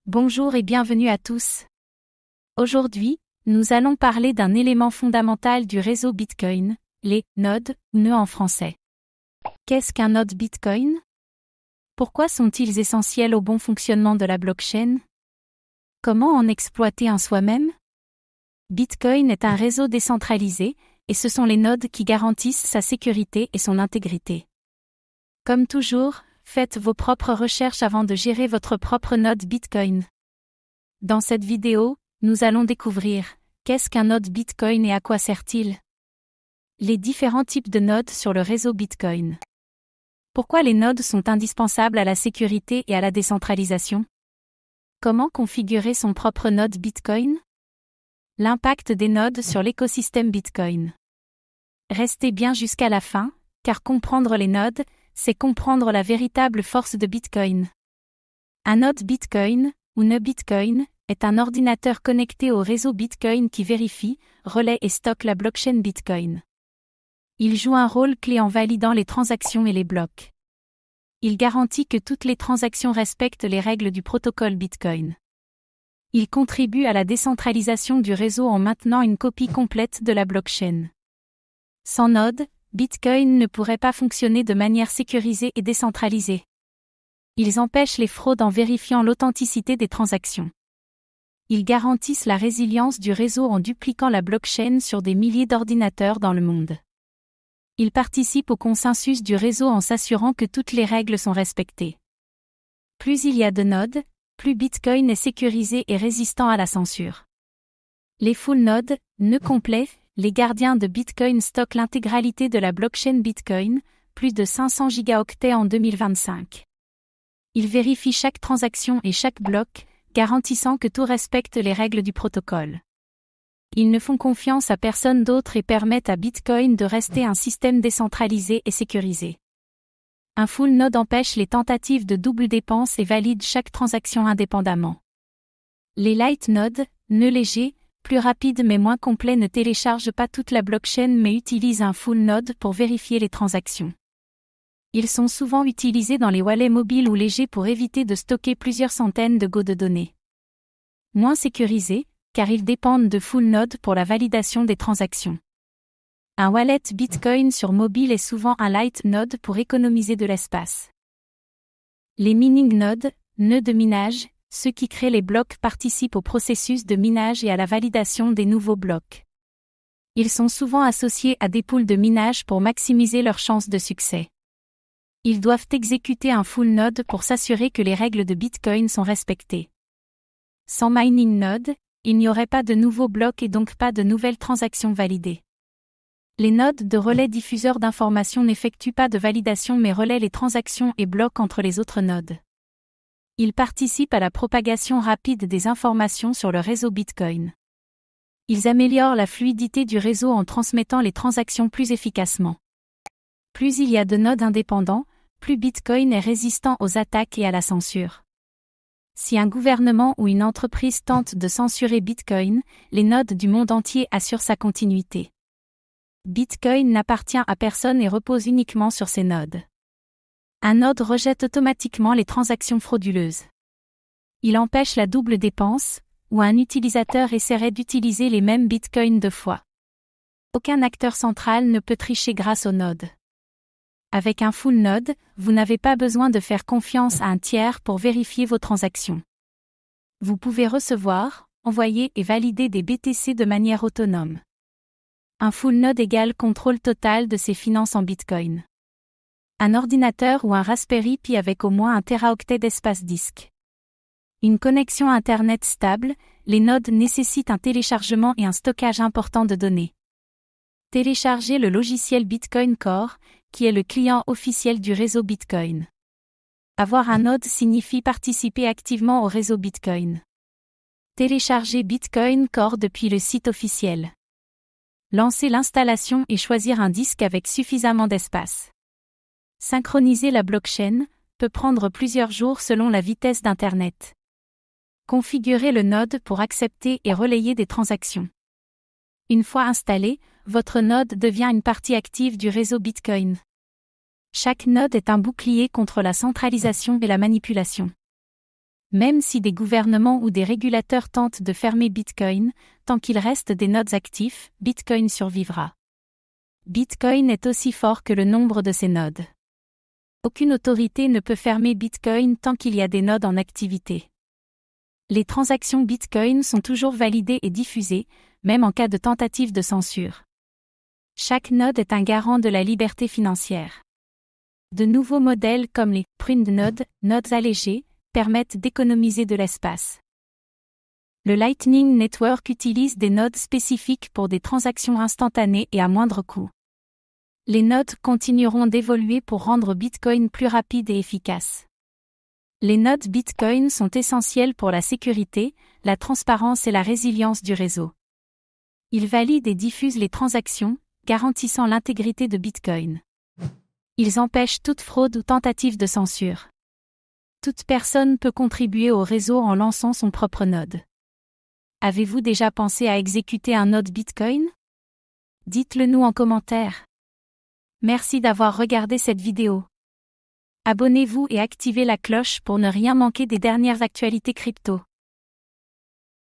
Bonjour et bienvenue à tous. Aujourd'hui, nous allons parler d'un élément fondamental du réseau Bitcoin, les nodes, ou nœuds en français. Qu'est-ce qu'un node Bitcoin? Pourquoi sont-ils essentiels au bon fonctionnement de la blockchain? Comment en exploiter un soi-même? Bitcoin est un réseau décentralisé, et ce sont les nodes qui garantissent sa sécurité et son intégrité. Comme toujours, faites vos propres recherches avant de gérer votre propre node Bitcoin. Dans cette vidéo, nous allons découvrir qu'est-ce qu'un node Bitcoin et à quoi sert-il? Les différents types de nodes sur le réseau Bitcoin. Pourquoi les nodes sont indispensables à la sécurité et à la décentralisation? Comment configurer son propre node Bitcoin? L'impact des nodes sur l'écosystème Bitcoin. Restez bien jusqu'à la fin, car comprendre les nodes, c'est comprendre la véritable force de Bitcoin. Un node Bitcoin, ou nœud Bitcoin, est un ordinateur connecté au réseau Bitcoin qui vérifie, relaie et stocke la blockchain Bitcoin. Il joue un rôle clé en validant les transactions et les blocs. Il garantit que toutes les transactions respectent les règles du protocole Bitcoin. Il contribue à la décentralisation du réseau en maintenant une copie complète de la blockchain. Sans node, Bitcoin ne pourrait pas fonctionner de manière sécurisée et décentralisée. Ils empêchent les fraudes en vérifiant l'authenticité des transactions. Ils garantissent la résilience du réseau en dupliquant la blockchain sur des milliers d'ordinateurs dans le monde. Ils participent au consensus du réseau en s'assurant que toutes les règles sont respectées. Plus il y a de nodes, plus Bitcoin est sécurisé et résistant à la censure. Les full nodes, nœuds complets, les gardiens de Bitcoin stockent l'intégralité de la blockchain Bitcoin, plus de 500 gigaoctets en 2025. Ils vérifient chaque transaction et chaque bloc, garantissant que tout respecte les règles du protocole. Ils ne font confiance à personne d'autre et permettent à Bitcoin de rester un système décentralisé et sécurisé. Un full node empêche les tentatives de double dépense et valide chaque transaction indépendamment. Les light nodes, nœuds légers, plus rapides mais moins complets ne téléchargent pas toute la blockchain mais utilisent un full node pour vérifier les transactions. Ils sont souvent utilisés dans les wallets mobiles ou légers pour éviter de stocker plusieurs centaines de Go de données. Moins sécurisés, car ils dépendent de full node pour la validation des transactions. Un wallet Bitcoin sur mobile est souvent un light node pour économiser de l'espace. Les mining nodes, nœuds de minage, ceux qui créent les blocs participent au processus de minage et à la validation des nouveaux blocs. Ils sont souvent associés à des pools de minage pour maximiser leurs chances de succès. Ils doivent exécuter un full node pour s'assurer que les règles de Bitcoin sont respectées. Sans mining node, il n'y aurait pas de nouveaux blocs et donc pas de nouvelles transactions validées. Les nodes de relais diffuseurs d'informations n'effectuent pas de validation mais relaient les transactions et blocs entre les autres nodes. Ils participent à la propagation rapide des informations sur le réseau Bitcoin. Ils améliorent la fluidité du réseau en transmettant les transactions plus efficacement. Plus il y a de nodes indépendants, plus Bitcoin est résistant aux attaques et à la censure. Si un gouvernement ou une entreprise tente de censurer Bitcoin, les nodes du monde entier assurent sa continuité. Bitcoin n'appartient à personne et repose uniquement sur ses nodes. Un node rejette automatiquement les transactions frauduleuses. Il empêche la double dépense, ou un utilisateur essaierait d'utiliser les mêmes Bitcoins deux fois. Aucun acteur central ne peut tricher grâce au node. Avec un full node, vous n'avez pas besoin de faire confiance à un tiers pour vérifier vos transactions. Vous pouvez recevoir, envoyer et valider des BTC de manière autonome. Un full node égale contrôle total de ses finances en Bitcoin. Un ordinateur ou un Raspberry Pi avec au moins 1 téraoctet d'espace disque. Une connexion Internet stable, les nodes nécessitent un téléchargement et un stockage important de données. Téléchargez le logiciel Bitcoin Core, qui est le client officiel du réseau Bitcoin. Avoir un node signifie participer activement au réseau Bitcoin. Téléchargez Bitcoin Core depuis le site officiel. Lancez l'installation et choisir un disque avec suffisamment d'espace. Synchroniser la blockchain peut prendre plusieurs jours selon la vitesse d'Internet. Configurez le node pour accepter et relayer des transactions. Une fois installé, votre node devient une partie active du réseau Bitcoin. Chaque node est un bouclier contre la centralisation et la manipulation. Même si des gouvernements ou des régulateurs tentent de fermer Bitcoin, tant qu'il reste des nodes actifs, Bitcoin survivra. Bitcoin est aussi fort que le nombre de ses nodes. Aucune autorité ne peut fermer Bitcoin tant qu'il y a des nodes en activité. Les transactions Bitcoin sont toujours validées et diffusées, même en cas de tentative de censure. Chaque node est un garant de la liberté financière. De nouveaux modèles comme les pruned nodes, nodes allégés, permettent d'économiser de l'espace. Le Lightning Network utilise des nodes spécifiques pour des transactions instantanées et à moindre coût. Les nodes continueront d'évoluer pour rendre Bitcoin plus rapide et efficace. Les nodes Bitcoin sont essentiels pour la sécurité, la transparence et la résilience du réseau. Ils valident et diffusent les transactions, garantissant l'intégrité de Bitcoin. Ils empêchent toute fraude ou tentative de censure. Toute personne peut contribuer au réseau en lançant son propre node. Avez-vous déjà pensé à exécuter un node Bitcoin? Dites-le nous en commentaire. Merci d'avoir regardé cette vidéo. Abonnez-vous et activez la cloche pour ne rien manquer des dernières actualités crypto.